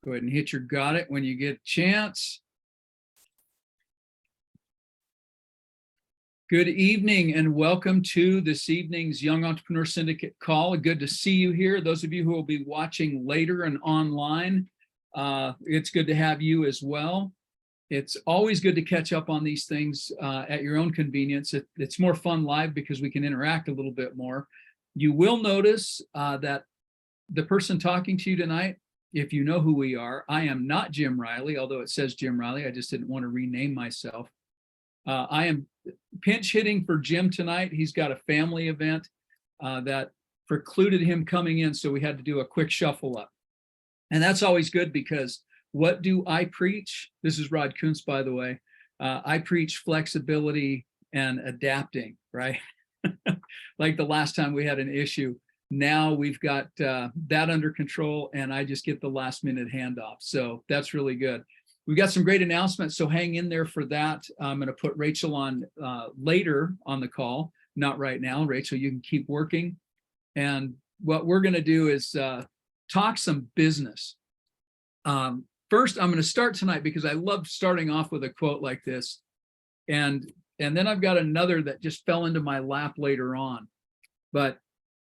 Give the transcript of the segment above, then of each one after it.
Go ahead and hit your got it when you get a chance. Good evening and welcome to this evening's Young Entrepreneur Syndicate call. Good to see you here. Those of you who will be watching later and online, it's good to have you as well. It's always good to catch up on these things at your own convenience. It's more fun live because we can interact a little bit more. You will notice that the person talking to you tonight, if you know who we are, I am not Jim Riley, although it says Jim Riley. I just didn't want to rename myself. I am pinch hitting for Jim tonight. He's got a family event that precluded him coming in, so we had to do a quick shuffle up. And that's always good because what do I preach? This is Rod Kuntz, by the way. I preach flexibility and adapting, right? Like the last time we had an issue. Now we've got that under control, and I just get the last minute handoff. So that's really good. We've got some great announcements, so hang in there for that. I'm going to put Rachel on later on the call, not right now. Rachel, you can keep working. And what we're going to do is talk some business. First, I'm going to start tonight because I love starting off with a quote like this. And then I've got another that just fell into my lap later on. But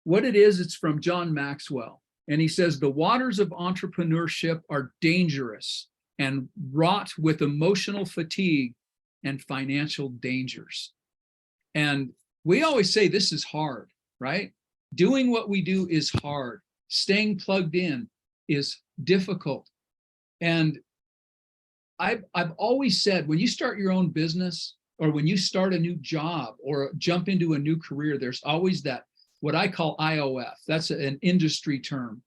what it is, it's from John Maxwell. And he says, the waters of entrepreneurship are dangerous and wrought with emotional fatigue and financial dangers. And we always say this is hard, right? Doing what we do is hard. Staying plugged in is difficult. And I've always said, when you start your own business or when you start a new job or jump into a new career, there's always that, what I call IOF. That's an industry term,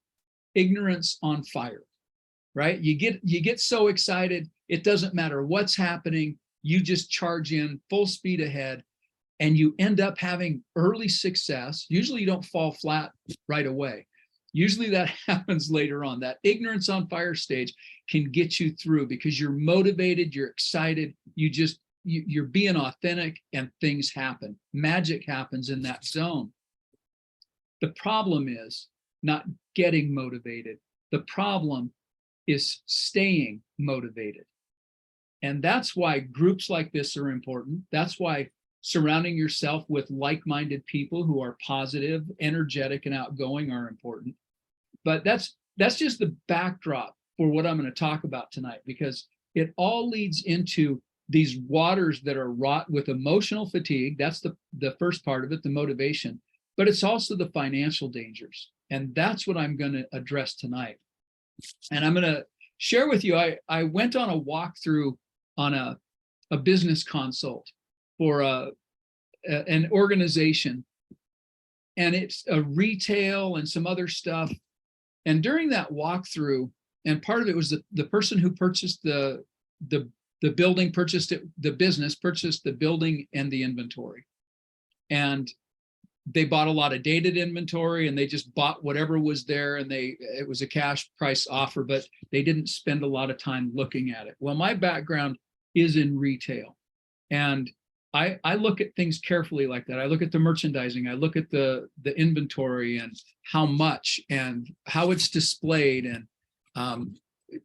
ignorance on fire, right? You get so excited, it doesn't matter what's happening, you just charge in full speed ahead, and you end up having early success. Usually you don't fall flat right away. Usually that happens later on. That ignorance on fire stage can get you through because you're motivated, you're excited, you're being authentic, and things happen. Magic happens in that zone. The problem is not getting motivated. The problem is staying motivated. And that's why groups like this are important. That's why surrounding yourself with like-minded people who are positive, energetic, and outgoing are important. But that's just the backdrop for what I'm going to talk about tonight, because it all leads into these waters that are wrought with emotional fatigue. That's the first part of it, the motivation. But it's also the financial dangers. And that's what I'm going to address tonight. And I'm going to share with you, I went on a walkthrough on a business consult for an organization. And it's a retail and some other stuff. And during that walkthrough, and part of it was the person who purchased the building, purchased it, the business purchased the building and the inventory. And they bought a lot of dated inventory, and they just bought whatever was there, and it was a cash price offer, but they didn't spend a lot of time looking at it. Well, my background is in retail, and I look at things carefully like that. I look at the merchandising, I look at the inventory and how much and how it's displayed, and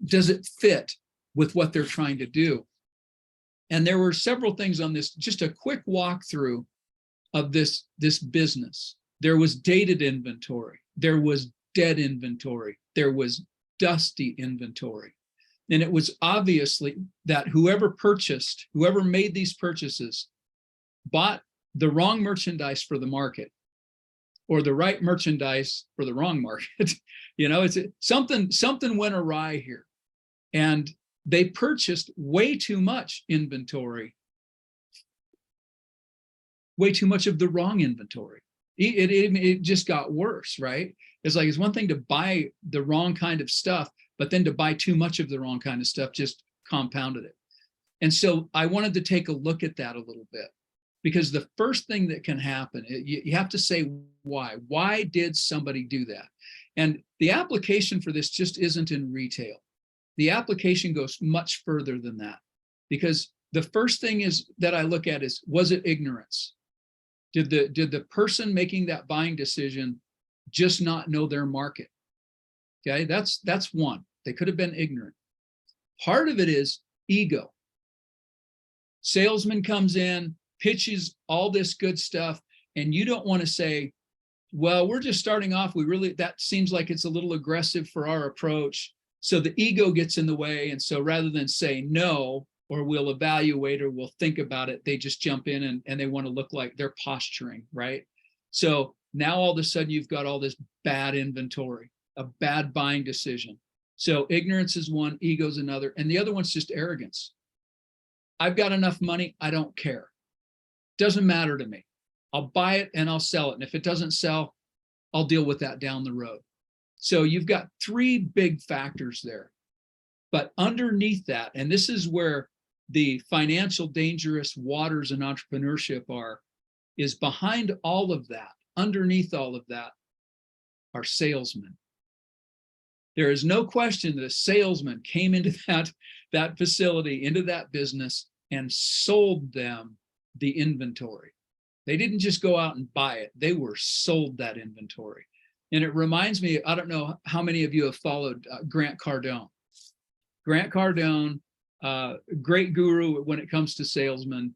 does it fit with what they're trying to do. And there were several things on this, just a quick walkthrough of this business. There was dated inventory, there was dead inventory, there was dusty inventory. And it was obviously that whoever made these purchases bought the wrong merchandise for the market, or the right merchandise for the wrong market. You know, it's something went awry here. And they purchased way too much inventory, way too much of the wrong inventory. It just got worse, right? It's like, it's one thing to buy the wrong kind of stuff, but then to buy too much of the wrong kind of stuff just compounded it. And so I wanted to take a look at that a little bit, because the first thing that can happen, you have to say why. Why did somebody do that? And the application for this just isn't in retail. The application goes much further than that, because the first thing is that I look at is, was it ignorance? Did the person making that buying decision just not know their market? Okay, that's one. They could have been ignorant. Part of it is ego. Salesman comes in, pitches all this good stuff, and you don't want to say, well, we're just starting off. That seems like it's a little aggressive for our approach. So the ego gets in the way. And so rather than say no, or we'll evaluate, or we'll think about it, they just jump in and they want to look like they're posturing, right? So now all of a sudden you've got all this bad inventory, a bad buying decision. So ignorance is one, ego is another, and the other one's just arrogance. I've got enough money, I don't care. Doesn't matter to me. I'll buy it and I'll sell it. And if it doesn't sell, I'll deal with that down the road. So you've got three big factors there. But underneath that, and this is where the financial dangerous waters in entrepreneurship is behind all of that, underneath all of that are salesmen. There is no question that a salesman came into that facility, into that business, and sold them the inventory. They didn't just go out and buy it. They were sold that inventory. And it reminds me, I don't know how many of you have followed Grant Cardone. Grant Cardone, great guru when it comes to salesmen.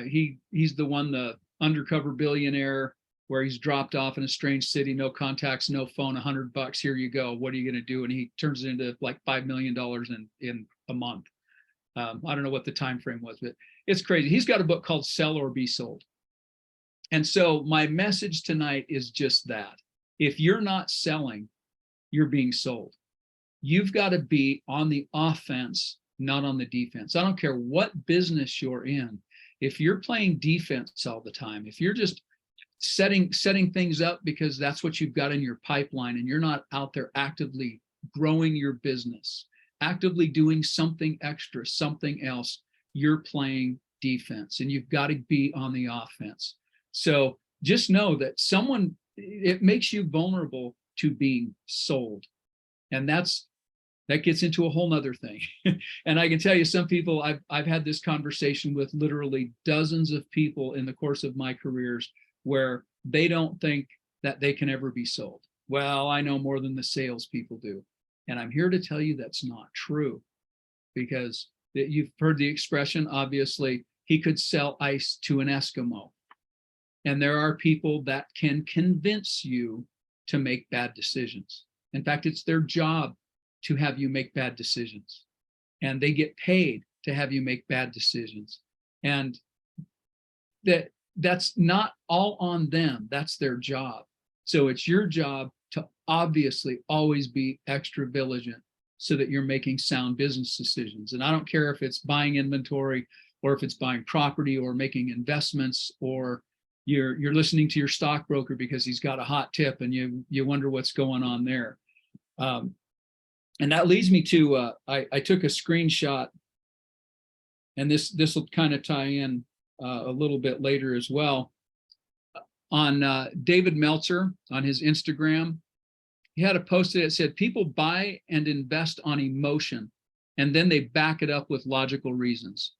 He's the undercover billionaire where he's dropped off in a strange city, no contacts, no phone, $100, here you go. What are you going to do? And he turns it into like $5 million in a month. I don't know what the time frame was, but it's crazy. He's got a book called Sell or Be Sold. And so my message tonight is just that. If you're not selling, you're being sold. You've got to be on the offense, not on the defense. I don't care what business you're in. If you're playing defense all the time, if you're just setting things up because that's what you've got in your pipeline, and you're not out there actively growing your business, actively doing something extra, something else, you're playing defense, and you've got to be on the offense. So just know that it makes you vulnerable to being sold. And that gets into a whole nother thing. And I can tell you, some people, I've had this conversation with literally dozens of people in the course of my careers where they don't think that they can ever be sold. Well, I know more than the salespeople do. And I'm here to tell you that's not true, because you've heard the expression, obviously, he could sell ice to an Eskimo. And there are people that can convince you to make bad decisions. In fact, it's their job to have you make bad decisions. And they get paid to have you make bad decisions. And that's not all on them. That's their job. So it's your job to obviously always be extra vigilant so that you're making sound business decisions. And I don't care if it's buying inventory, or if it's buying property, or making investments, or you're listening to your stockbroker because he's got a hot tip and you wonder what's going on there. And that leads me to, I took a screenshot, and this will kind of tie in a little bit later as well. On David Meltzer, on his Instagram, he had a post that said, people buy and invest on emotion, and then they back it up with logical reasons.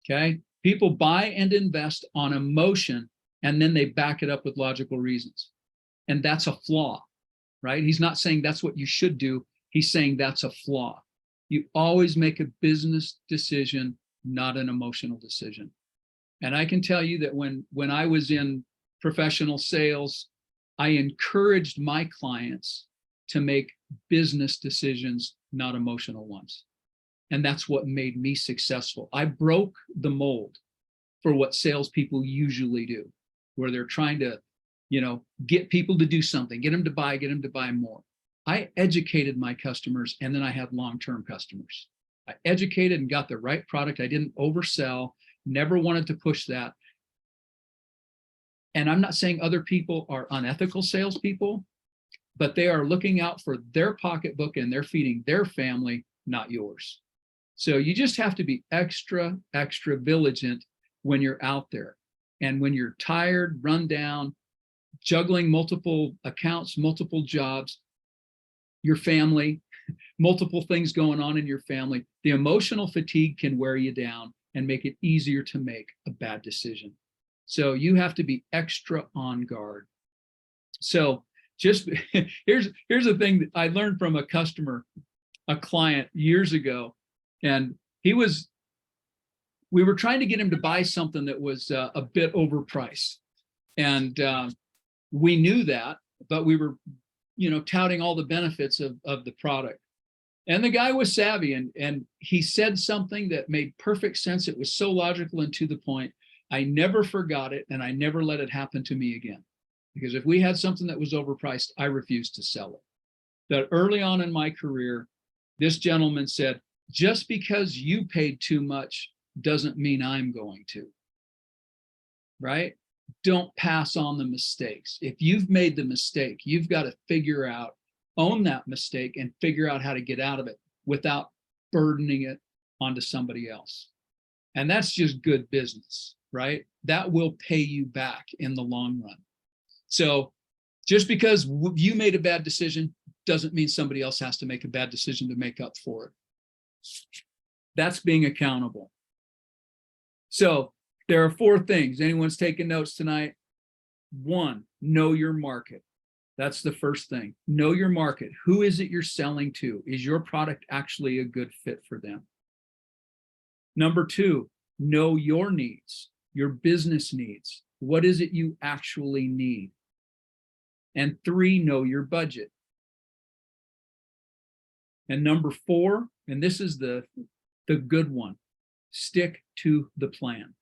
Okay? People buy and invest on emotion, and then they back it up with logical reasons. And that's a flaw, right? He's not saying that's what you should do. He's saying that's a flaw. You always make a business decision, not an emotional decision. And I can tell you that when I was in professional sales, I encouraged my clients to make business decisions, not emotional ones. And that's what made me successful. I broke the mold for what salespeople usually do, where they're trying to, get people to do something, get them to buy more. I educated my customers, and then I had long-term customers. I educated and got the right product. I didn't oversell, never wanted to push that. And I'm not saying other people are unethical salespeople, but they are looking out for their pocketbook and they're feeding their family, not yours. So you just have to be extra vigilant when you're out there. And when you're tired, run down, juggling multiple accounts, multiple jobs, your family, multiple things going on in your family, the emotional fatigue can wear you down and make it easier to make a bad decision. So you have to be extra on guard. So just here's the thing that I learned from a client years ago, and we were trying to get him to buy something that was a bit overpriced, and we knew that, but we were, touting all the benefits of the product. And the guy was savvy, and he said something that made perfect sense. It was so logical and to the point. I never forgot it, and I never let it happen to me again. Because if we had something that was overpriced, I refused to sell it. That early on in my career, this gentleman said, just because you paid too much doesn't mean I'm going to, right? Don't pass on the mistakes. If you've made the mistake, you've got to figure out, own that mistake and figure out how to get out of it without burdening it onto somebody else. And that's just good business, right? That will pay you back in the long run. So just because you made a bad decision doesn't mean somebody else has to make a bad decision to make up for it. That's being accountable. So there are 4 things. Anyone's taking notes tonight? 1, know your market. That's the first thing. Know your market. Who is it you're selling to? Is your product actually a good fit for them? Number 2, know your needs, your business needs. What is it you actually need? And 3, know your budget. And number 4, and this is the good one, stick to the plan.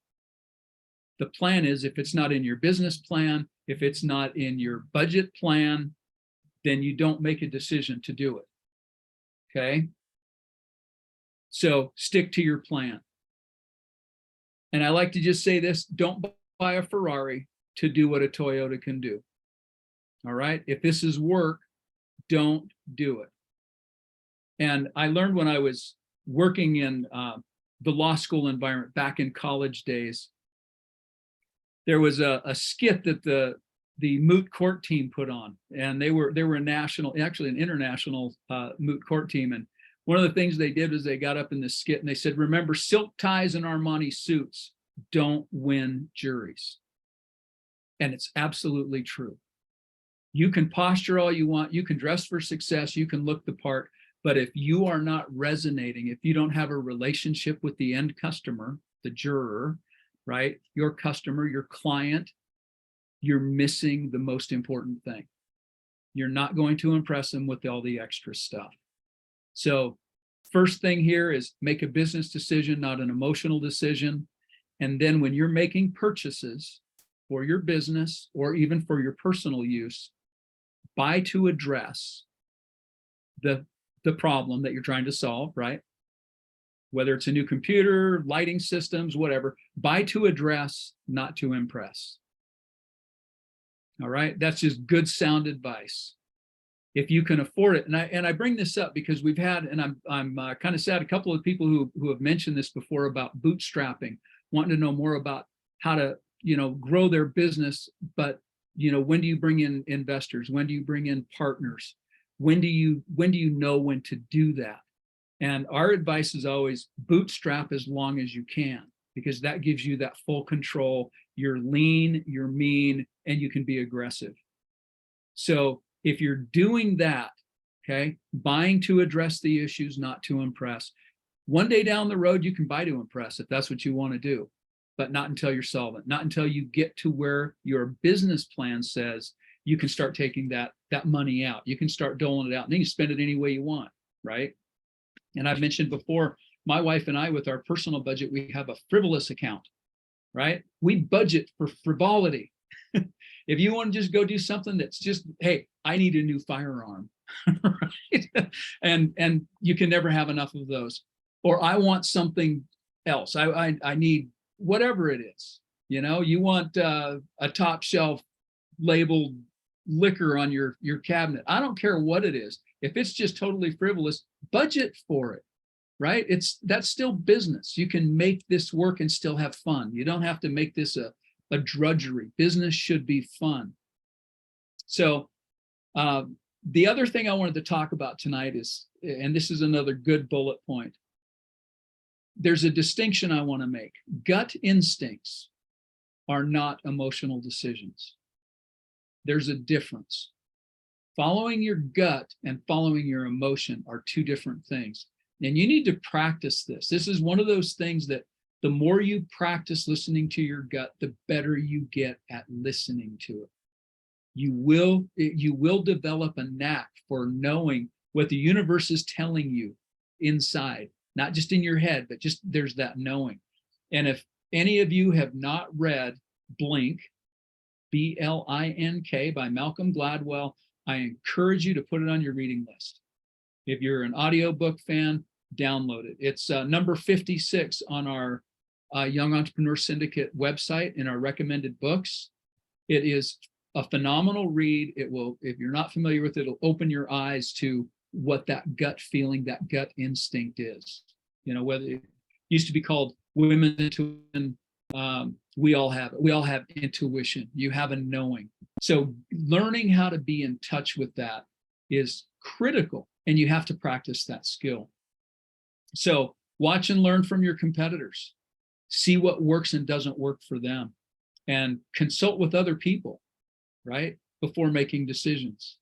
The plan is, if it's not in your business plan, if it's not in your budget plan, then you don't make a decision to do it. Okay? So stick to your plan. And I like to just say this, don't buy a Ferrari to do what a Toyota can do. All right? If this is work, don't do it. And I learned when I was working in the law school environment back in college days, there was a skit that the moot court team put on, and they were a national, actually an international moot court team. And one of the things they did was they got up in this skit and they said, remember, silk ties and Armani suits don't win juries. And it's absolutely true. You can posture all you want, you can dress for success, you can look the part, but if you are not resonating, if you don't have a relationship with the end customer, the juror, right, your customer, your client, you're missing the most important thing. You're not going to impress them with all the extra stuff. So first thing here is make a business decision, not an emotional decision. And then when you're making purchases for your business or even for your personal use, buy to address the problem that you're trying to solve, right? Whether it's a new computer, lighting systems, whatever, buy to address, not to impress. All right, that's just good sound advice. If you can afford it, and I bring this up because we've had, and I'm kind of sad, a couple of people who have mentioned this before about bootstrapping, wanting to know more about how to, grow their business, but when do you bring in investors? When do you bring in partners? When do you know when to do that? And our advice is always bootstrap as long as you can, because that gives you that full control. You're lean, you're mean, and you can be aggressive. So if you're doing that, okay, buying to address the issues, not to impress. One day down the road, you can buy to impress if that's what you want to do, but not until you're solvent, not until you get to where your business plan says you can start taking that money out. You can start doling it out, and then you spend it any way you want, right? And I've mentioned before, my wife and I, with our personal budget, we have a frivolous account, right? We budget for frivolity. If you want to just go do something that's just, hey, I need a new firearm, right? And you can never have enough of those. Or I want something else. I need whatever it is. You want a top shelf labeled liquor on your cabinet. I don't care what it is. If it's just totally frivolous, budget for it, right? That's still business. You can make this work and still have fun. You don't have to make this a drudgery. Business should be fun. So the other thing I wanted to talk about tonight is, and this is another good bullet point, there's a distinction I want to make. Gut instincts are not emotional decisions. There's a difference. Following your gut and following your emotion are two different things. And you need to practice this. This is one of those things that the more you practice listening to your gut, the better you get at listening to it. You will develop a knack for knowing what the universe is telling you inside, not just in your head, but just there's that knowing. And if any of you have not read Blink, B-L-I-N-K by Malcolm Gladwell, I encourage you to put it on your reading list. If you're an audiobook fan, download it. It's number 56 on our Young Entrepreneur Syndicate website in our recommended books. It is a phenomenal read. It will, if you're not familiar with it, it'll open your eyes to what that gut feeling, that gut instinct is. You know, whether it used to be called women's intuition, we all have it. We all have intuition. You have a knowing. So learning how to be in touch with that is critical, and you have to practice that skill. So watch and learn from your competitors. See what works and doesn't work for them, and consult with other people, right, before making decisions.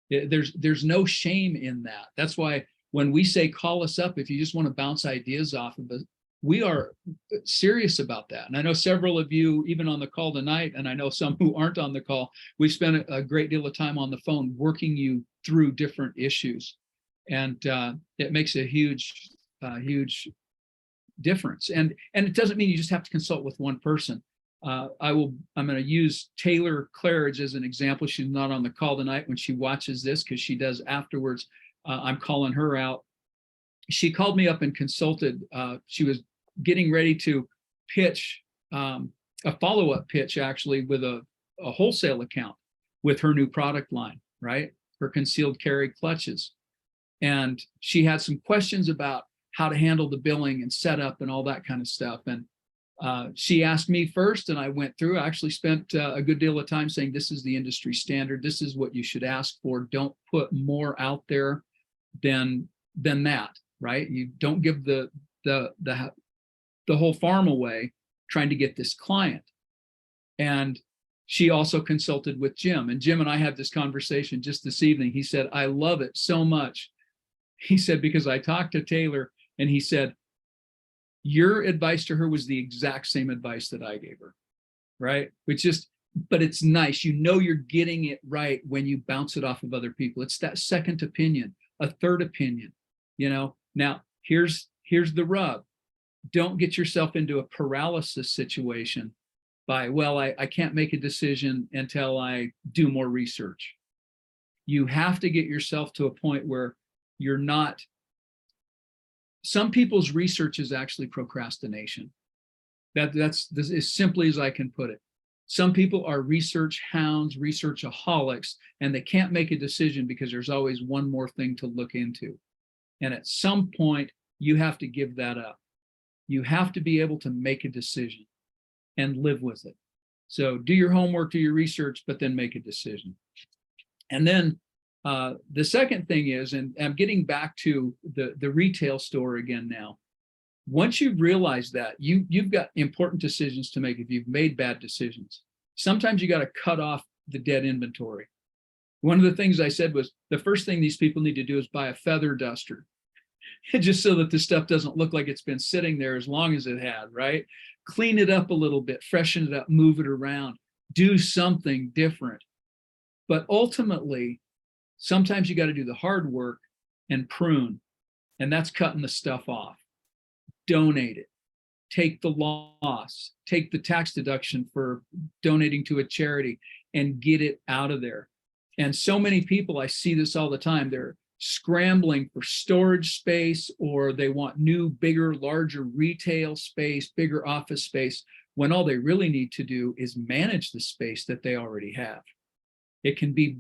There's no shame in that. That's why when we say call us up if you just want to bounce ideas off of us, we are serious about that. And I know several of you, even on the call tonight, and I know some who aren't on the call, we've spent a great deal of time on the phone working you through different issues. And it makes a huge difference. And it doesn't mean you just have to consult with one person. I'm going to use Taylor Claridge as an example. She's not on the call tonight when she watches this, because she does afterwards. I'm calling her out. She called me up and consulted. She was getting ready to pitch a follow-up pitch, actually, with a wholesale account with her new product line, right? Her concealed carry clutches. And she had some questions about how to handle the billing and setup and all that kind of stuff. And she asked me first, and I went through. I actually spent a good deal of time saying, this is the industry standard. This is what you should ask for. Don't put more out there than that, right? You don't give the whole farm away trying to get this client. And she also consulted with Jim, and Jim and I had this conversation just this evening. He said, I love it so much. He said, because I talked to Taylor, and he said, your advice to her was the exact same advice that I gave her, right? But it's nice. You know, you're getting it right when you bounce it off of other people. It's that second opinion, a third opinion, you know. Now, here's the rub. Don't get yourself into a paralysis situation by, well, I can't make a decision until I do more research. You have to get yourself to a point where you're not. Some people's research is actually procrastination. That's as simply as I can put it. Some people are research hounds, researchaholics, and they can't make a decision because there's always one more thing to look into. And at some point, you have to give that up. You have to be able to make a decision and live with it. So do your homework, do your research, but then make a decision. And then the second thing is, and I'm getting back to the retail store again now. Once you've realized that, you've got important decisions to make if you've made bad decisions. Sometimes you got to cut off the dead inventory. One of the things I said was, the first thing these people need to do is buy a feather duster, just so that the stuff doesn't look like it's been sitting there as long as it had, right? Clean it up a little bit, freshen it up, move it around, do something different. But ultimately, sometimes you got to do the hard work and prune, and that's cutting the stuff off. Donate it. Take the loss. Take the tax deduction for donating to a charity and get it out of there. And so many people, I see this all the time, they're scrambling for storage space, or they want new, bigger, larger retail space, bigger office space, when all they really need to do is manage the space that they already have. It can be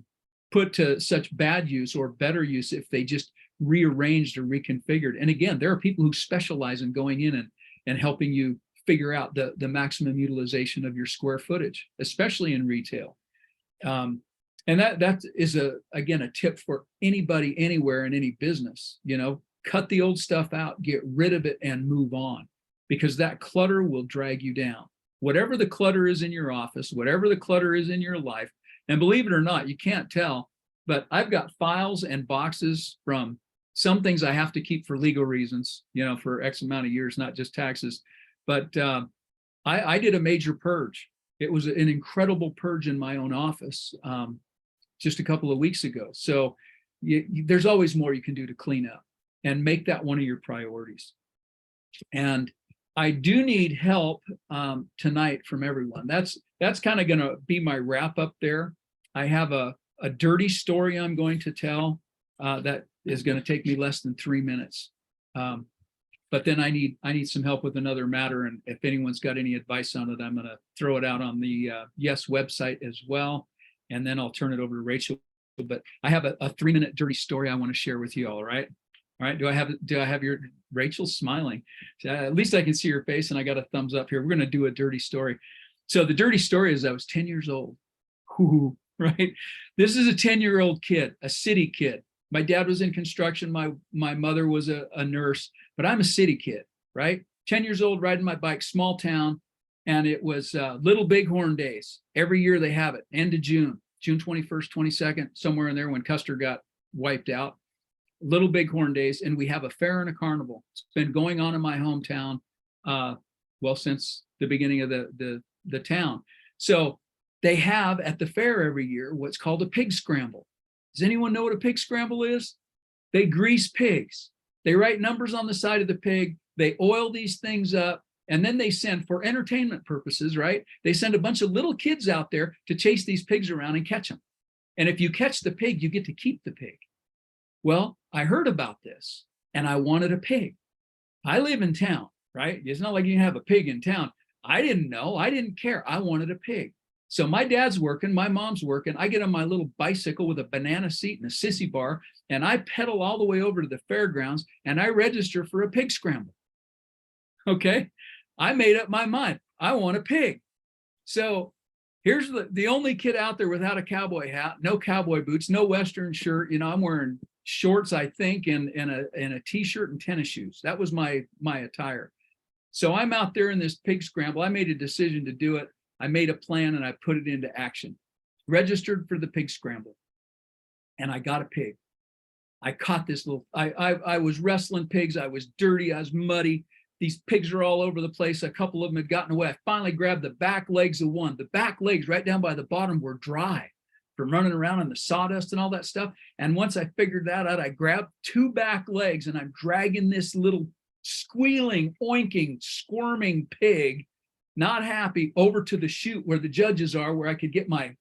put to such bad use or better use if they just rearranged or reconfigured. And again, there are people who specialize in going in and helping you figure out the maximum utilization of your square footage, especially in retail. And that is again a tip for anybody, anywhere, in any business. You know, cut the old stuff out, get rid of it, and move on, because that clutter will drag you down. Whatever the clutter is in your office, whatever the clutter is in your life, and believe it or not, you can't tell but I've got files and boxes from some things I have to keep for legal reasons, for X amount of years, not just taxes. But I did a major purge. It was an incredible purge in my own office just a couple of weeks ago. So there's always more you can do to clean up and make that one of your priorities. And I do need help tonight from everyone. That's kind of going to be my wrap up there. I have a dirty story I'm going to tell that is going to take me less than 3 minutes. But then I need some help with another matter. And if anyone's got any advice on it, I'm going to throw it out on the Y.E.S website as well. And then I'll turn it over to Rachel. But I have a 3-minute dirty story I want to share with you all, right? All right. Do I have your Rachel smiling? At least I can see your face, and I got a thumbs up here. We're going to do a dirty story. So the dirty story is I was 10 years old. Ooh, right. This is a 10-year-old kid, a city kid. My dad was in construction. My mother was a nurse, but I'm a city kid, right? 10 years old, riding my bike, small town. And it was Little Bighorn Days. Every year they have it, end of June 21st, 22nd, somewhere in there when Custer got wiped out. Little Bighorn Days, and we have a fair and a carnival. It's been going on in my hometown, since the beginning of the town. So they have at the fair every year what's called a pig scramble. Does anyone know what a pig scramble is? They grease pigs. They write numbers on the side of the pig. They oil these things up, and then they send, for entertainment purposes, right? They send a bunch of little kids out there to chase these pigs around and catch them. And if you catch the pig, you get to keep the pig. Well, I heard about this and I wanted a pig. I live in town, right? It's not like you can have a pig in town. I didn't know. I didn't care. I wanted a pig. So my dad's working, my mom's working. I get on my little bicycle with a banana seat and a sissy bar, and I pedal all the way over to the fairgrounds and I register for a pig scramble. Okay. I made up my mind. I want a pig. So here's the only kid out there without a cowboy hat, no cowboy boots, no Western shirt. I'm wearing shorts, I think, and a t-shirt and tennis shoes. That was my attire. So I'm out there in this pig scramble. I made a decision to do it. I made a plan and I put it into action. Registered for the pig scramble, and I got a pig. I caught this little. I was wrestling pigs. I was dirty. I was muddy. These pigs are all over the place. A couple of them had gotten away. I finally grabbed the back legs of one. The back legs right down by the bottom were dry from running around in the sawdust and all that stuff. And once I figured that out, I grabbed 2 back legs and I'm dragging this little squealing, oinking, squirming pig, not happy, over to the chute where the judges are, where I could get my,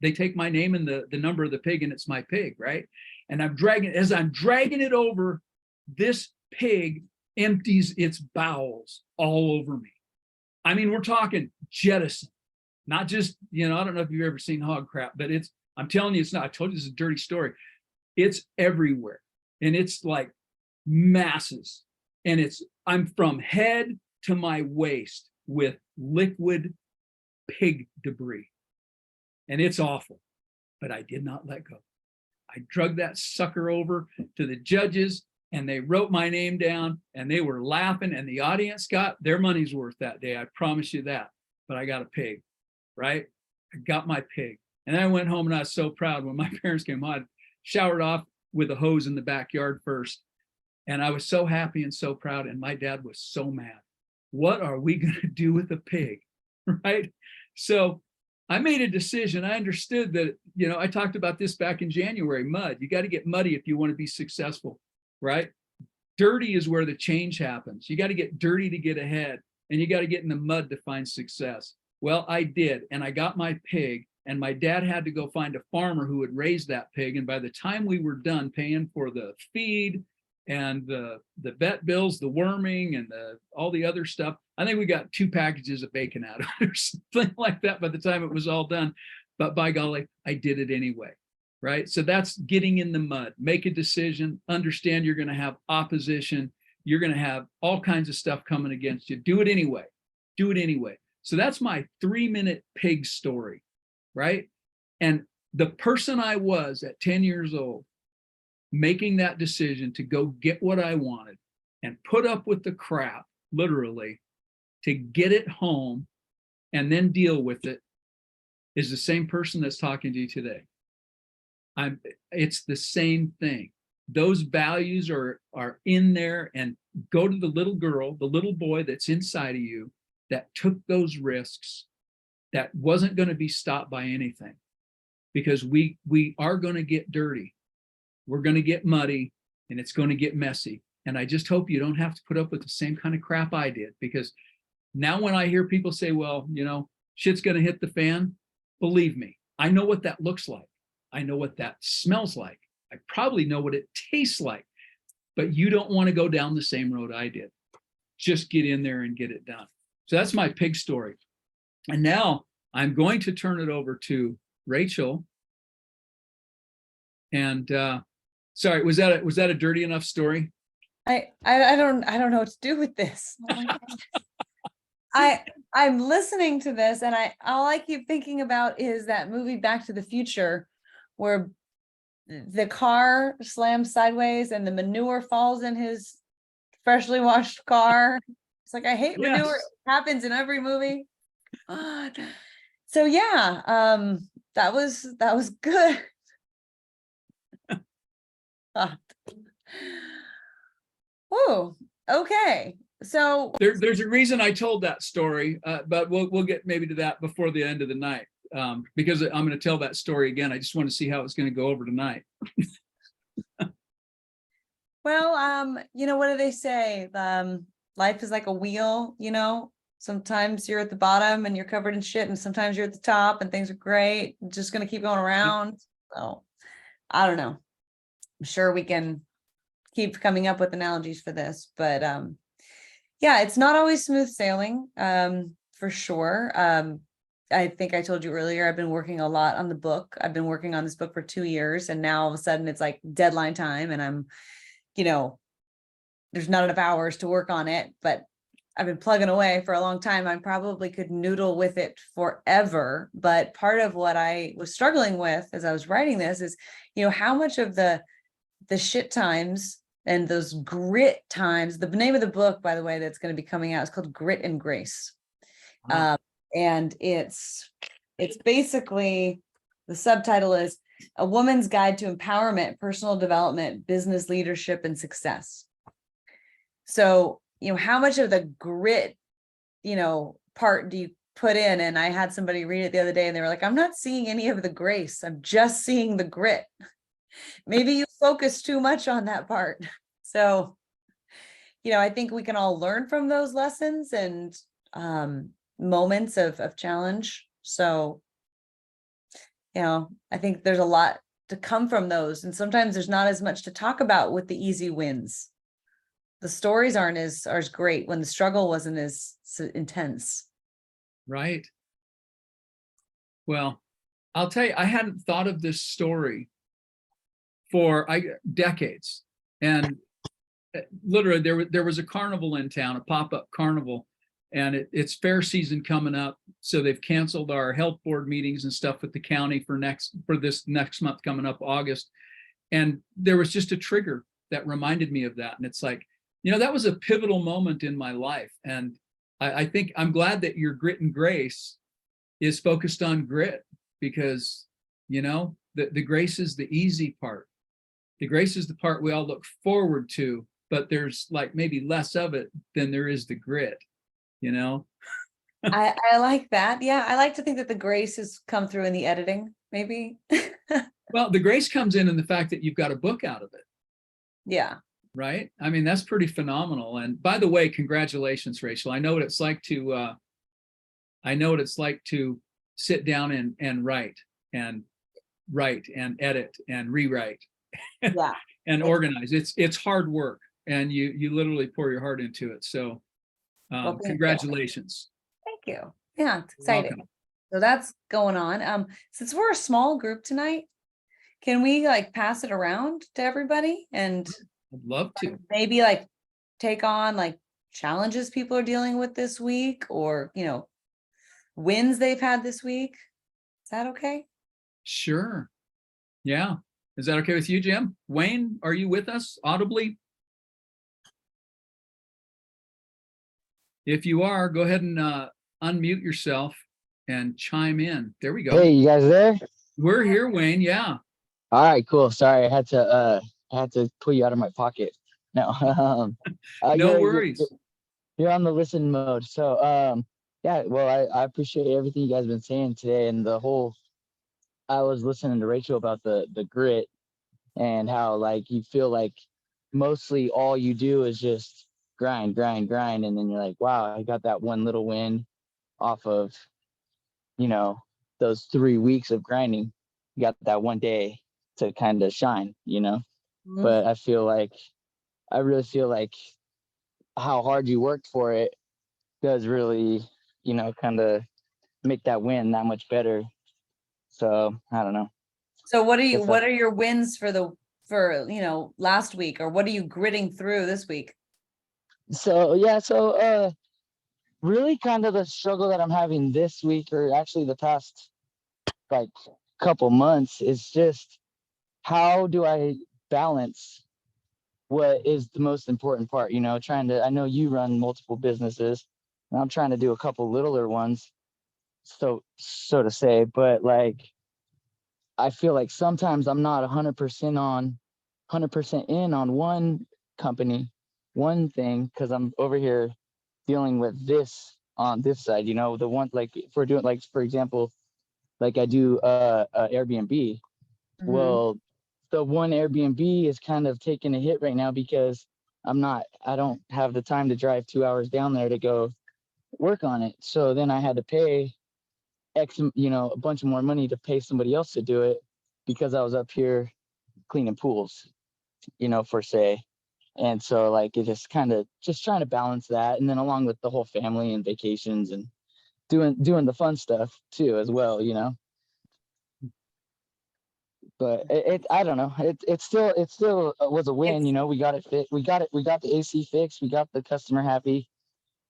they take my name and the number of the pig, and it's my pig, right? And as I'm dragging it over, this pig empties its bowels all over me. I mean, we're talking jettison, not just, I don't know if you've ever seen hog crap, but I'm telling you, it's not. I told you this is a dirty story. It's everywhere. And it's like masses. And I'm from head to my waist with liquid pig debris. And it's awful, but I did not let go. I drug that sucker over to the judges, and they wrote my name down, and they were laughing, and the audience got their money's worth that day. I promise you that. But I got a pig, right? I got my pig. And then I went home and I was so proud when my parents came home. I showered off with a hose in the backyard first. And I was so happy and so proud. And my dad was so mad. What are we going to do with a pig? Right? So I made a decision. I understood that, I talked about this back in January, mud. You got to get muddy if you want to be successful. Right? Dirty is where the change happens. You got to get dirty to get ahead, and you got to get in the mud to find success. Well, I did, and I got my pig, and my dad had to go find a farmer who would raise that pig. And by the time we were done paying for the feed and the vet bills, the worming, and all the other stuff, I think we got 2 packages of bacon out of it or something like that by the time it was all done. But by golly, I did it anyway. Right? So that's getting in the mud. Make a decision, understand you're going to have opposition. You're going to have all kinds of stuff coming against you. Do it anyway. Do it anyway. So that's my 3-minute pig story, right? And the person I was at 10 years old, making that decision to go get what I wanted and put up with the crap, literally, to get it home and then deal with it, is the same person that's talking to you today. It's the same thing. Those values are in there, and go to the little girl, the little boy that's inside of you that took those risks, that wasn't going to be stopped by anything, because we are going to get dirty. We're going to get muddy, and it's going to get messy. And I just hope you don't have to put up with the same kind of crap I did, because now when I hear people say, well, shit's going to hit the fan, believe me, I know what that looks like. I know what that smells like. I probably know what it tastes like, but you don't want to go down the same road I did. Just get in there and get it done. So that's my pig story. And now I'm going to turn it over to Rachel. And sorry, was that a dirty enough story? I don't know what to do with this. I'm listening to this, and all I keep thinking about is that movie Back to the Future, where the car slams sideways and the manure falls in his freshly washed car. It's like, I hate manure. It happens in every movie. So yeah, that was good. Oh, okay. So there's a reason I told that story, but we'll get maybe to that before the end of the night, because I'm going to tell that story again. I just want to see how it's going to go over tonight. Well, what do they say? Life is like a wheel, sometimes you're at the bottom and you're covered in shit, and sometimes you're at the top and things are great. Just going to keep going around. So I don't know. I'm sure we can keep coming up with analogies for this, but yeah, it's not always smooth sailing, for sure. I think I told you earlier, I've been working a lot on the book. I've been working on this book for 2 years, and now all of a sudden it's like deadline time, and I'm, there's not enough hours to work on it, but I've been plugging away for a long time. I probably could noodle with it forever. But part of what I was struggling with as I was writing this is, how much of the shit times and those grit times, the name of the book, by the way, that's going to be coming out is called Grit and Grace. Wow. And it's basically, the subtitle is A Woman's Guide to Empowerment, Personal Development, Business Leadership, and Success. So, how much of the grit, part do you put in? And I had somebody read it the other day, and they were like, I'm not seeing any of the grace. I'm just seeing the grit. Maybe you focus too much on that part. So, I think we can all learn from those lessons and moments of challenge. So, I think there's a lot to come from those. And sometimes there's not as much to talk about with the easy wins. The stories aren't as great when the struggle wasn't as intense. Right. Well, I'll tell you, I hadn't thought of this story for decades. And literally there was a carnival in town, a pop-up carnival, and it's fair season coming up. So they've canceled our health board meetings and stuff with the county for this next month coming up, August. And there was just a trigger that reminded me of that. And it's like, that was a pivotal moment in my life. And I think I'm glad that your Grit and Grace is focused on grit, because, the grace is the easy part. The grace is the part we all look forward to, but there's like maybe less of it than there is the grit, I like that. Yeah. I like to think that the grace has come through in the editing, maybe. Well, the grace comes in the fact that you've got a book out of it. Yeah. Right. I mean, that's pretty phenomenal. And by the way, congratulations, Rachel. I know what it's like to sit down and write and edit and rewrite. Yeah. And organize. It's hard work, and you literally pour your heart into it. So congratulations. Thank you. Yeah, it's exciting. Welcome. So that's going on. Since we're a small group tonight, can we pass it around to everybody? And I'd love to. Maybe take on challenges people are dealing with this week, or wins they've had this week. Is that okay? Sure. Yeah. Is that okay with you, Jim? Wayne, are you with us audibly? If you are, go ahead and unmute yourself and chime in. There we go. Hey, you guys there? We're here, Wayne. Yeah. All right, cool. Sorry, I had to pull you out of my pocket. No, No worries. you're on the listen mode. So, yeah, well, I appreciate everything you guys have been saying today, and the whole. I was listening to Rachel about the grit and how like you feel like mostly all you do is just grind, grind, grind, and then you're like, wow, I got that one little win off of, you know, those 3 weeks of grinding. You got that one day to kind of shine, you know. Mhm. But I really feel like how hard you worked for it does really, kind of make that win that much better. So I don't know. So Guess what that's are your wins for last week, or what are you gritting through this week? so yeah. So really kind of the struggle that I'm having this week, or actually the past like couple months, is just how do I balance what is the most important part, I know you run multiple businesses and I'm trying to do a couple littler ones, so to say, but like I feel like sometimes I'm not 100% in on one company, one thing, because I'm over here dealing with this on this side, the one, like if we're doing, like, for example, like I do Airbnb. Mhm. Well, the one Airbnb is kind of taking a hit right now because I don't have the time to drive 2 hours down there to go work on it. So then I had to pay a bunch of more money to pay somebody else to do it because I was up here cleaning pools, for say. And so like it just kind of just trying to balance that. And then along with the whole family and vacations and doing the fun stuff too as well, but I don't know. It still was a win. It's We got it fit. We got the AC fixed. We got the customer happy.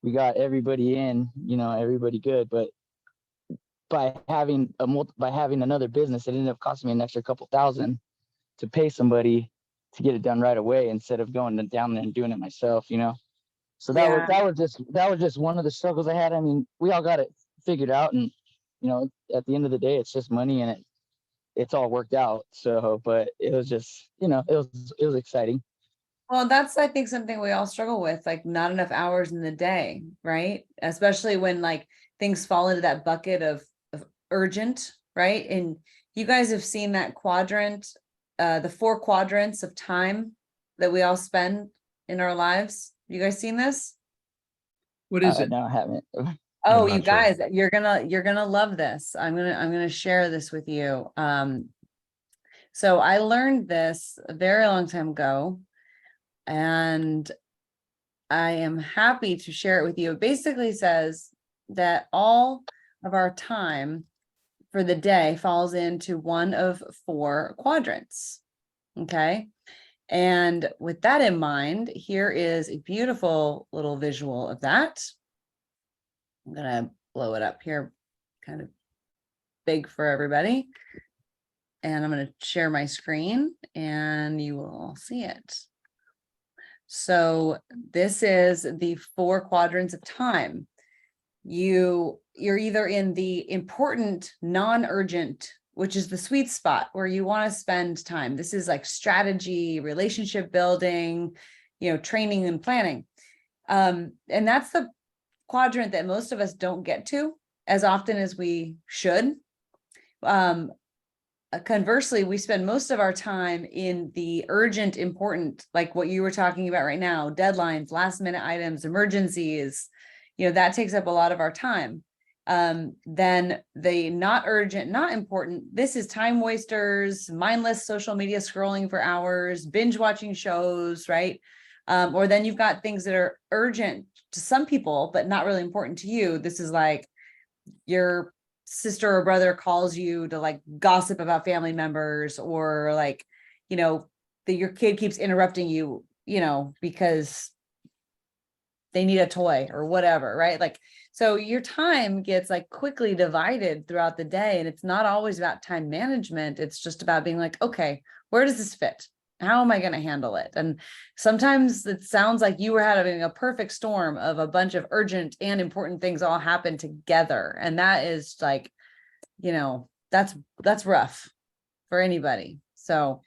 We got everybody in. Everybody good. But by having another business, it ended up costing me an extra couple thousand to pay somebody to get it done right away instead of going down there and doing it myself. So yeah. that was just one of the struggles I had. I mean, we all got it figured out, and at the end of the day, it's just money, and it's all worked out. So, but it was just, it was exciting. Well, that's, I think, something we all struggle with, like not enough hours in the day, right? Especially when like things fall into that bucket of urgent, right? And you guys have seen that quadrant, the 4 quadrants of time that we all spend in our lives. You guys seen this? What is it? No, I haven't. Oh, I'm you not sure. guys, you're gonna love this. I'm gonna share this with you. So I learned this a very long time ago, and I am happy to share it with you. It basically says that all of our time for the day falls into one of 4 quadrants. Okay. And with that in mind, here is a beautiful little visual of that. I'm going to blow it up here, kind of big for everybody. And I'm going to share my screen and you will all see it. So this is the 4 quadrants of time. You're either in the important, non-urgent, which is the sweet spot where you want to spend time. This is like strategy, relationship building, training and planning. And that's the quadrant that most of us don't get to as often as we should. Conversely, we spend most of our time in the urgent, important, like what you were talking about right now, deadlines, last minute items, emergencies, that takes up a lot of our time. Then the not urgent, not important, this is time wasters, mindless social media scrolling for hours, binge watching shows, right? Or then you've got things that are urgent to some people, but not really important to you. This is like your sister or brother calls you to like gossip about family members, or like, that your kid keeps interrupting you, because they need a toy or whatever, right? Like, so your time gets like quickly divided throughout the day, and it's not always about time management. It's just about being like, okay, where does this fit? How am I going to handle it? And sometimes it sounds like you were having a perfect storm of a bunch of urgent and important things all happen together. And that is like, that's rough for anybody. So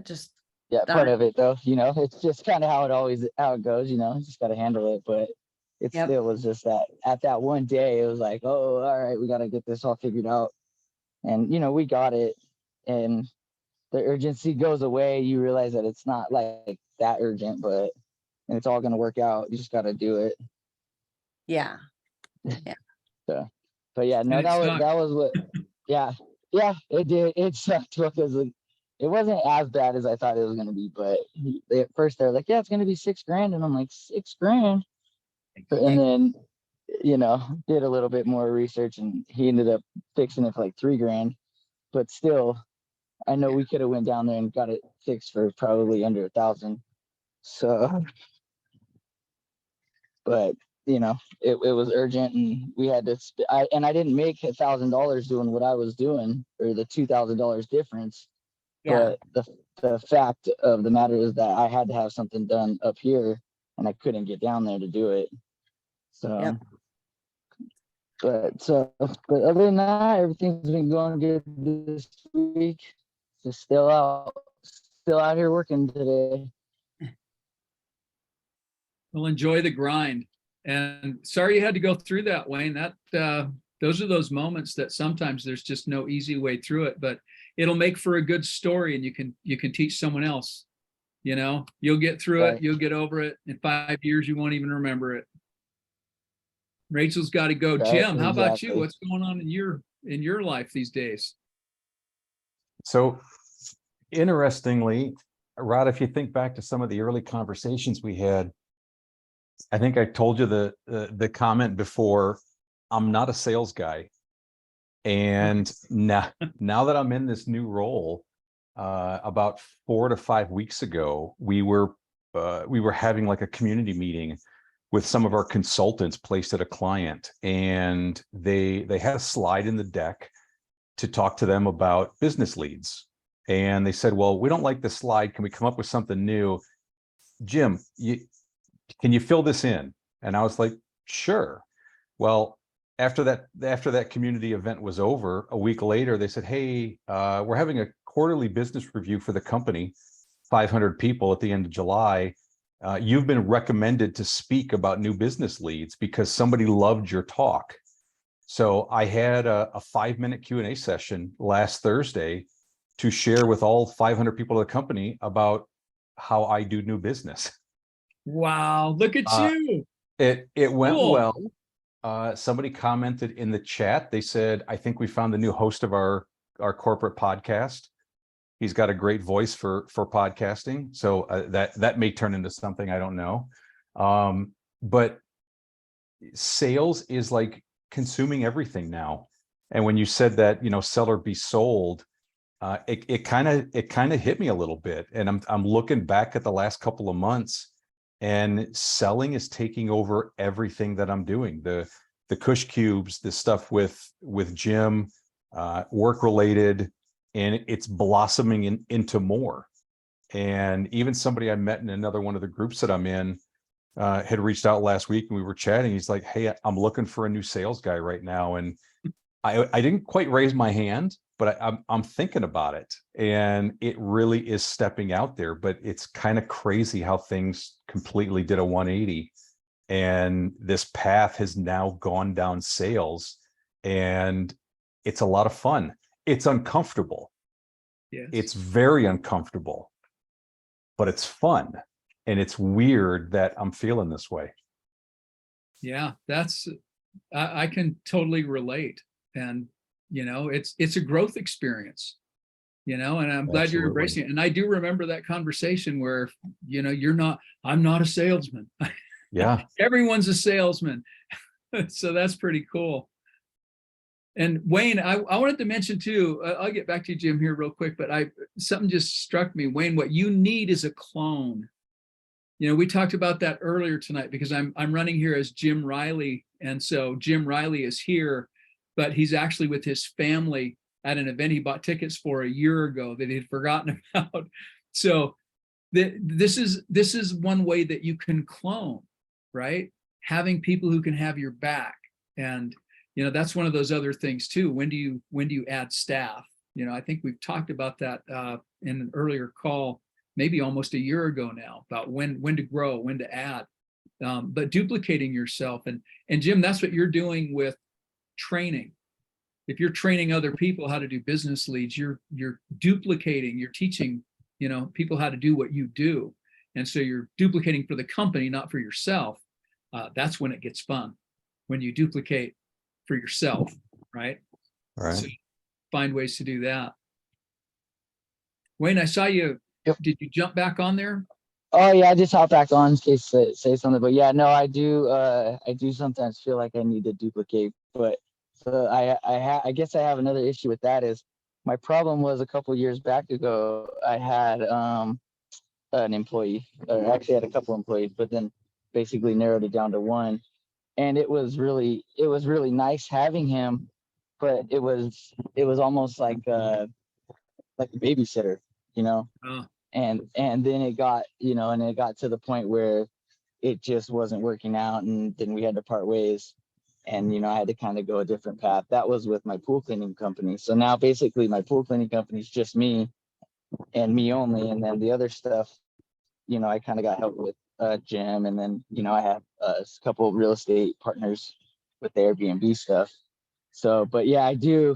just Yeah, darn part it. of it though, it's just kind of how it goes, just got to handle it. But it Yep. still was just that at that one day, it was like, oh, all right, we got to get this all figured out. And, we got it. And the urgency goes away. You realize that it's not like that urgent, and it's all going to work out. You just got to do it. Yeah. So, but yeah, no, And it sucked. that was what, yeah, it did. It sucked because it wasn't as bad as I thought it was going to be. But at first they're like, yeah, it's going to be $6,000. And I'm like, $6,000. And then, did a little bit more research and he ended up fixing it for like $3,000. But still, I know we could have went down there and got it fixed for probably under 1,000. So, but it was urgent and we had to. I didn't make $1,000 doing what I was doing, or the $2,000 difference. Yeah. But the fact of the matter is that I had to have something done up here, and I couldn't get down there to do it. So. Yep. But other than that, everything's been going good this week. Just still out here working today. Well, enjoy the grind. And sorry you had to go through that, Wayne. That those are those moments that sometimes there's just no easy way through it, but it'll make for a good story, and you can teach someone else. You'll get through Right. it, you'll get over it. In 5 years, you won't even remember it. Rachel's got to go. Right, Jim, how about you? exactly. What's going on in your life these days? So interestingly, Rod, if you think back to some of the early conversations we had, I think I told you the comment before, I'm not a sales guy. And now that I'm in this new role, about 4 to 5 weeks ago, we were having like a community meeting with some of our consultants placed at a client, and they had a slide in the deck to talk to them about business leads. And they said, well, we don't like this slide. Can we come up with something new? Jim, can you fill this in? And I was like, sure. Well, after that community event was over, a week later, they said, hey, we're having a quarterly business review for the company, 500 people at the end of July. You've been recommended to speak about new business leads because somebody loved your talk. So I had a 5-minute Q&A session last Thursday to share with all 500 people of the company about how I do new business. Wow, look at you. It went Cool. well. Somebody commented in the chat. They said, I think we found the new host of our corporate podcast. He's got a great voice for podcasting. So that may turn into something, I don't know. But sales is like consuming everything now. And when you said that, sell or be sold, it kind of hit me a little bit. And I'm looking back at the last couple of months, and selling is taking over everything that I'm doing. The Kush Cubes, the stuff with Jim, work related, and it's blossoming into more. And even somebody I met in another one of the groups that I'm in had reached out last week, and we were chatting. He's like, hey, I'm looking for a new sales guy right now. And I didn't quite raise my hand, but I'm thinking about it, and it really is stepping out there. But it's kind of crazy how things completely did a 180, and this path has now gone down sales, and it's a lot of fun. It's uncomfortable. Yes. It's very uncomfortable, but it's fun, and it's weird that I'm feeling this way. Yeah, I can totally relate. And it's a growth experience, and I'm glad you're embracing it. And I do remember that conversation where I'm not a salesman. Yeah. Everyone's a salesman. So that's pretty cool. And Wayne, I wanted to mention too, I'll get back to you, Jim, here real quick, but something just struck me. Wayne, what you need is a clone. We talked about that earlier tonight, because I'm running here as Jim Riley. And so Jim Riley is here, but he's actually with his family at an event he bought tickets for a year ago that he'd forgotten about. So this is one way that you can clone, right? Having people who can have your back. And that's one of those other things too. When do you add staff? You know, I think we've talked about that in an earlier call, maybe almost a year ago now, about when to grow, when to add, but duplicating yourself. And Jim, that's what you're doing with training. If you're training other people how to do business leads, you're duplicating, you're teaching, you know, people how to do what you do. And so you're duplicating for the company, not for yourself. That's when it gets fun, when you duplicate for yourself, right? Right. So find ways to do that. Wayne, I saw you. Yep. Did you jump back on there? Oh yeah, I just hop back on in case say something. But yeah, no, I do sometimes feel like I need to duplicate. But so I guess I have another issue with that is my problem was a couple years back ago, I had an employee, or actually had a couple employees, but then basically narrowed it down to one. And it was really nice having him, but it was almost like a babysitter, you know. Oh, And then it got, you know, and it got to the point where it just wasn't working out, and then we had to part ways. And, you know, I had to kind of go a different path. That was with my pool cleaning company. So now basically my pool cleaning company is just me and me only. And then the other stuff, you know, I kind of got help with Jim. And then, you know, I have a couple of real estate partners with the Airbnb stuff. So, but yeah, I do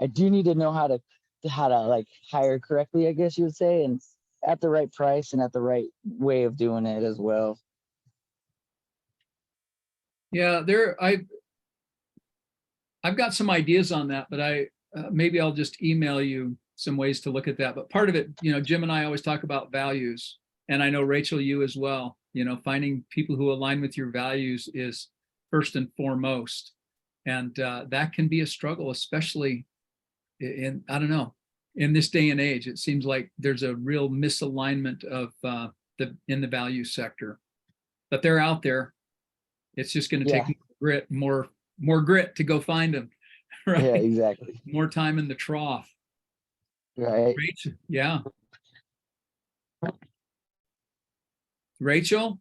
need to know how to like hire correctly, I guess you would say, and at the right price and at the right way of doing it as well. yeah, I've got some ideas on that, but maybe I'll just email you some ways to look at that. But part of it, you know, Jim and I always talk about values, and I know Rachel, you as well. You know, finding people who align with your values is first and foremost, and that can be a struggle, especially in, I don't know, in this day and age. It seems like there's a real misalignment of in the value sector, but they're out there. It's just going to Yeah. take more grit to go find them, right? Yeah, exactly. More time in the trough. Right. Yeah. Rachel,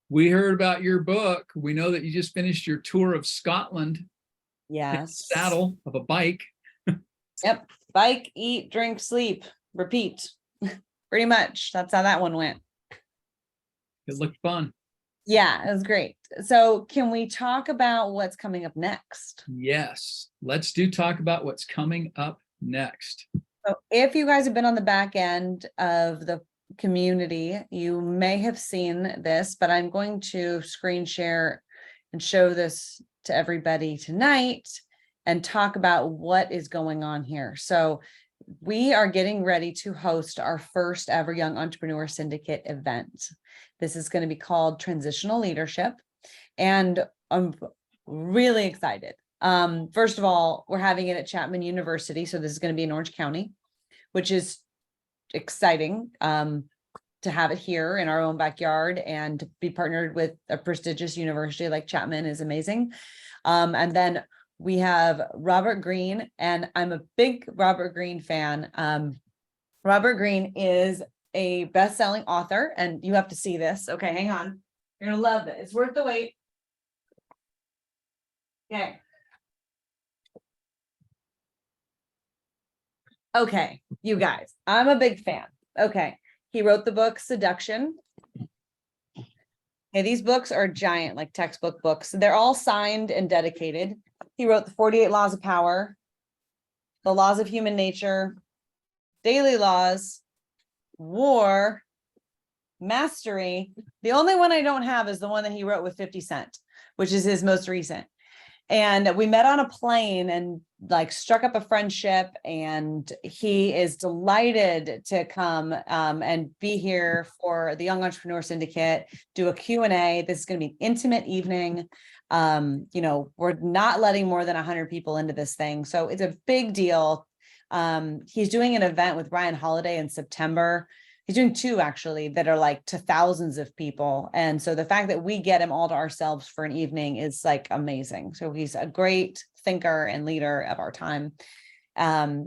we heard about your book. We know that you just finished your tour of Scotland. Yes. Saddle of a bike. Yep. Bike, eat, drink, sleep, repeat. Pretty much. That's how that one went. It looked fun. Yeah, it was great. So can we talk about what's coming up next? Yes. Let's talk about what's coming up next. So if you guys have been on the back end of the community, you may have seen this, but I'm going to screen share and show this to everybody tonight and talk about what is going on here. So we are getting ready to host our first ever Young Entrepreneur Syndicate event. This is going to be called Transitional Leadership, and I'm really excited. First of all, we're having it at Chapman University. So this is going to be in Orange County, which is exciting to have it here in our own backyard, and to be partnered with a prestigious university like Chapman is amazing. And then we have Robert Greene, and I'm a big Robert Greene fan. Robert Greene is a best-selling author, and you have to see this. Okay, hang on. You're gonna love it. It's worth the wait. Okay. Okay, you guys, I'm a big fan. Okay, he wrote the book Seduction. Okay, these books are giant, like textbook books. They're all signed and dedicated. He wrote the 48 Laws of Power, The Laws of Human Nature, Daily Laws, War, Mastery. The only one I don't have is the one that he wrote with 50 Cent, which is his most recent. And we met on a plane and like struck up a friendship, and he is delighted to come and be here for the Young Entrepreneur Syndicate, do a Q&A. This is going to be an intimate evening. You know, we're not letting more than 100 people into this thing, so it's a big deal. He's doing an event with Ryan Holiday in September. He's doing two actually that are like to thousands of people. And so the fact that we get him all to ourselves for an evening is like amazing. So he's a great thinker and leader of our time.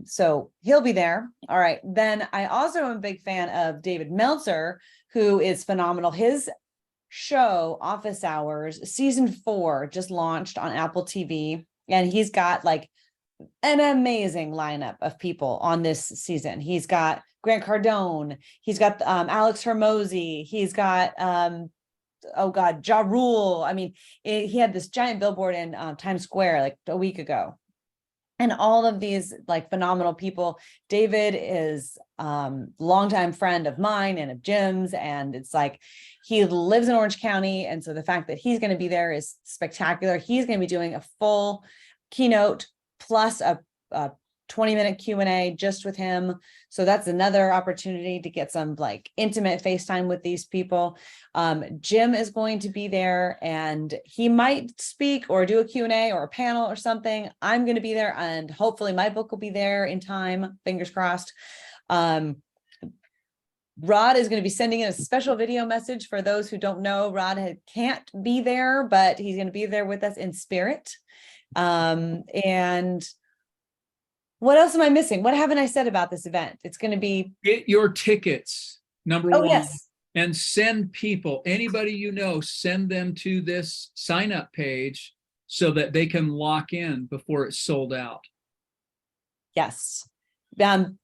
So he'll be there. All right. Then I also am a big fan of David Meltzer, who is phenomenal. His show, Office Hours, season 4 just launched on Apple TV. And he's got like an amazing lineup of people on this season. He's got Grant Cardone, he's got Alex Hermosi, he's got oh God, Ja Rule. I mean, he had this giant billboard in Times Square like a week ago. And all of these like phenomenal people. David is longtime friend of mine and of Jim's, and it's like he lives in Orange County, and so the fact that he's going to be there is spectacular. He's going to be doing a full keynote plus a 20-minute Q&A just with him. So that's another opportunity to get some like intimate FaceTime with these people. Jim is going to be there, and he might speak or do a Q&A or a panel or something. I'm going to be there, and hopefully my book will be there in time, fingers crossed. Rod is going to be sending in a special video message for those who don't know. Rod can't be there, but he's going to be there with us in spirit. And what else am I missing? What haven't I said about this event? It's going to be Get your tickets, number oh one. yes, And send people, anybody you know, send them to this sign up page so that they can lock in before it's sold out. yes.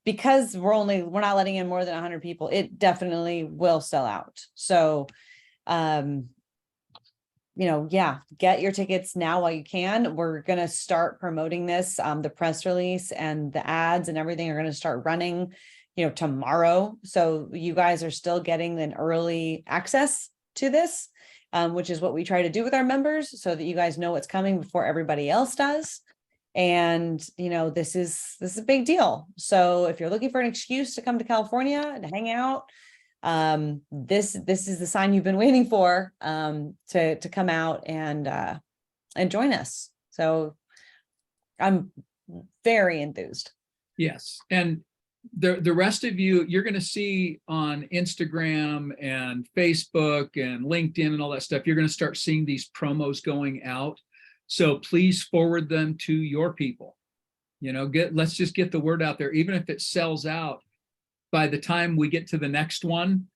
Because we're not letting in more than 100 people, it definitely will sell out. So yeah, get your tickets now while you can. We're going to start promoting this. The press release and the ads and everything are going to start running, tomorrow. So you guys are still getting an early access to this, which is what we try to do with our members so that you guys know what's coming before everybody else does. And, this is a big deal. So if you're looking for an excuse to come to California and hang out, this is the sign you've been waiting for, to come out and join us. So I'm very enthused. Yes. And the rest of you, you're going to see on Instagram and Facebook and LinkedIn and all that stuff, you're going to start seeing these promos going out. So please forward them to your people. Let's just get the word out there. Even if it sells out by the time we get to the next one,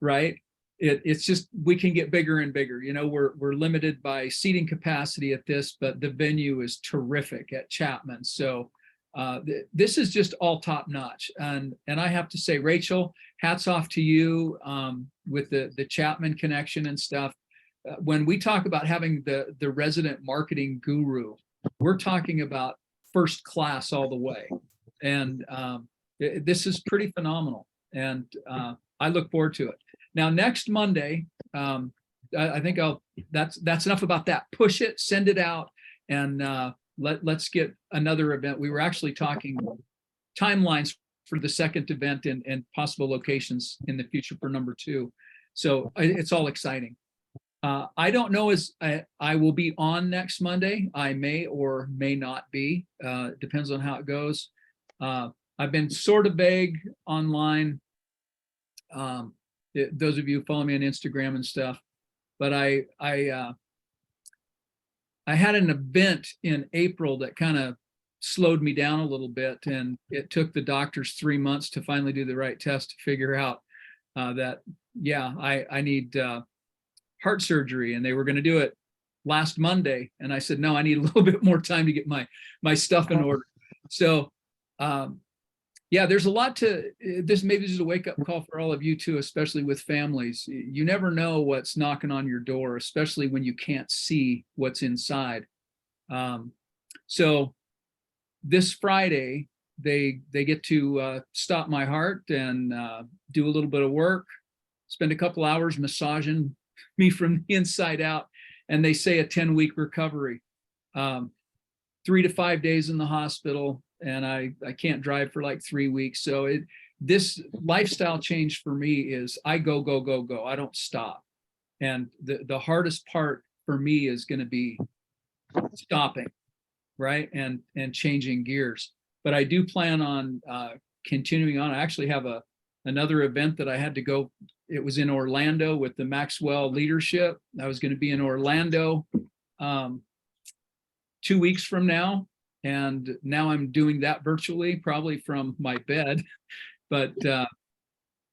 right? It's just, we can get bigger and bigger. We're limited by seating capacity at this, but the venue is terrific at Chapman. So this is just all top notch. And I have to say, Rachel, hats off to you with the Chapman connection and stuff. When we talk about having the resident marketing guru, we're talking about first class all the way. And this is pretty phenomenal. And I look forward to it. Now, next Monday, I think that's enough about that. Push it, send it out, and let's get another event. We were actually talking timelines for the second event and possible locations in the future for number 2. So it's all exciting. I don't know as I will be on next Monday. I may or may not be. Depends on how it goes. I've been sort of vague online. Those of you who follow me on Instagram and stuff, but I had an event in April that kind of slowed me down a little bit, and it took the doctors 3 months to finally do the right test to figure out that I need heart surgery, and they were going to do it last Monday, and I said no, I need a little bit more time to get my stuff in order. So there's a lot to this. Maybe this is a wake-up call for all of you too, especially with families. You never know what's knocking on your door, especially when you can't see what's inside. So this Friday, they get to stop my heart and do a little bit of work, spend a couple hours massaging me from the inside out, and they say a 10-week recovery, 3 to 5 days in the hospital, and I can't drive for like 3 weeks. So this lifestyle change for me is I go. I don't stop. And the hardest part for me is going to be stopping, right? And changing gears. But I do plan on continuing on. I actually have another event that I had to go. It was in Orlando with the Maxwell leadership. I was going to be in Orlando 2 weeks from now. And now I'm doing that virtually, probably from my bed, but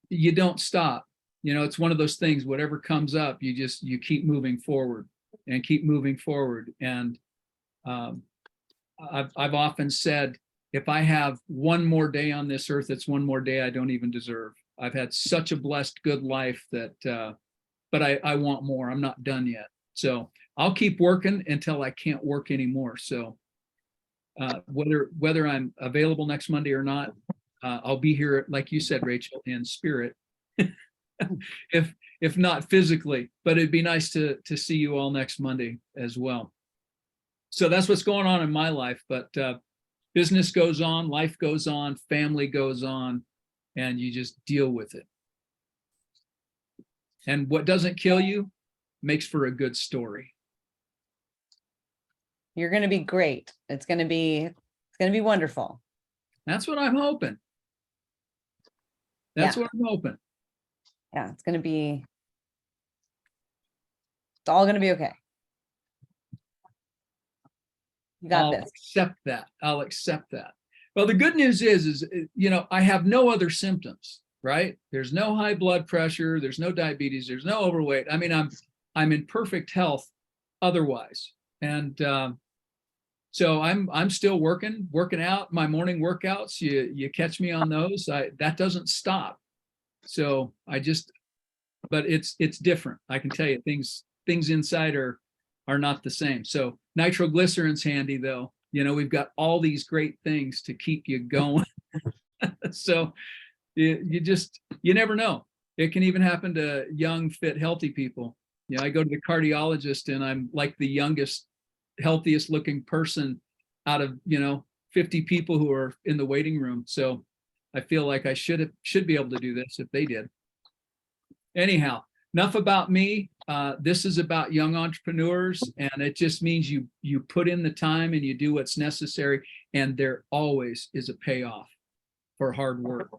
you don't stop. It's one of those things, whatever comes up, you keep moving forward and keep moving forward. And I've often said, if I have one more day on this earth, it's one more day I don't even deserve. I've had such a blessed, good life that, but I want more. I'm not done yet. So I'll keep working until I can't work anymore. So whether I'm available next Monday or not, I'll be here, like you said, Rachel, in spirit, if not physically. But it'd be nice to see you all next Monday as well. So that's what's going on in my life. But business goes on, life goes on, family goes on, and you just deal with it. And what doesn't kill you makes for a good story. You're going to be great. It's going to be wonderful. That's what I'm hoping. That's what I'm hoping. Yeah, it's all going to be okay. You got I'll this. accept that. I'll accept that. Well, the good news is, I have no other symptoms, right? There's no high blood pressure. There's no diabetes. There's no overweight. I mean, I'm in perfect health otherwise. And so I'm still working out my morning workouts. You catch me on those. That doesn't stop. So but it's different. I can tell you things inside are not the same. So nitroglycerin's handy though. We've got all these great things to keep you going. So you never know. It can even happen to young, fit, healthy people. I go to the cardiologist and I'm like the youngest, healthiest looking person out of 50 people who are in the waiting room. So I feel like I should be able to do this if they did. Anyhow, enough about me. This is about young entrepreneurs, and it just means you put in the time and you do what's necessary, and there always is a payoff for hard work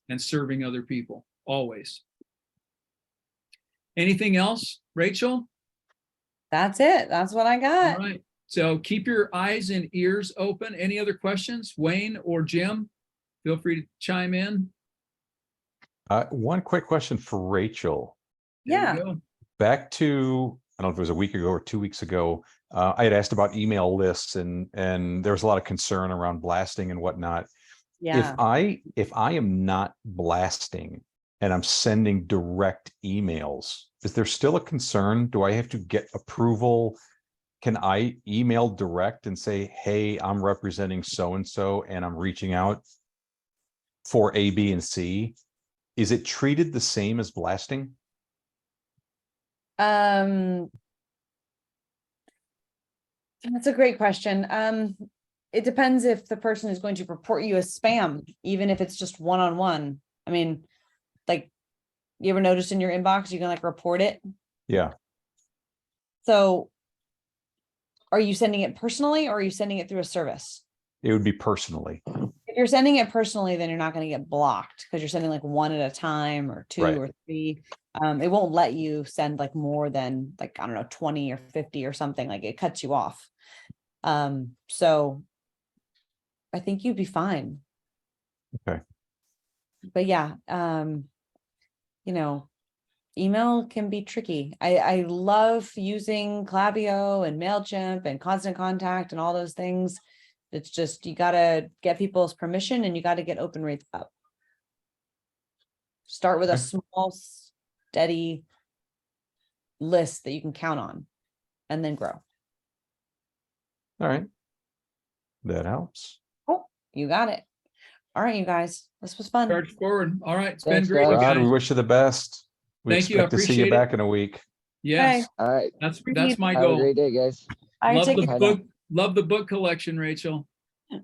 and serving other people. Always. Anything else, Rachel? That's it. That's what I got. All right. So keep your eyes and ears open. Any other questions? Wayne or Jim, feel free to chime in. One quick question for Rachel. Yeah. Back to, I don't know if it was a week ago or 2 weeks ago, I had asked about email lists and there was a lot of concern around blasting and whatnot. Yeah. If I am not blasting and I'm sending direct emails, is there still a concern? Do I have to get approval? Can I email direct and say, hey, I'm representing so-and-so and I'm reaching out for A, B, and C? Is it treated the same as blasting? That's a great question. It depends if the person is going to report you as spam, even if it's just one-on-one. I mean, like, you ever notice in your inbox, you can like report it? Yeah. So are you sending it personally or are you sending it through a service? It would be personally. If you're sending it personally, then you're not going to get blocked because you're sending like one at a time or two Right. or three. It won't let you send like more than like, I don't know, 20 or 50 or something. Like it cuts you off. So I think you'd be fine. Okay. But yeah, email can be tricky. I love using Klaviyo and MailChimp and Constant Contact and all those things. It's just, you got to get people's permission and you got to get open rates up. Start with a Okay. small, steady list that you can count on and then grow. All right. That helps. Oh, you got it. All right, you guys, this was fun. Charge forward. All right. It's Thanks, been great, guys. Rod, we guys. wish you the best. We Thank you. I expect to see you appreciate it. back in a week. Yes, All right. that's my Have a goal. great day, guys. All right, Love take the it. Bye now. book. Love the book collection, Rachel.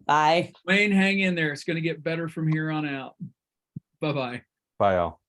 Bye. Wayne, hang in there. It's going to get better from here on out. Bye-bye. Bye, all.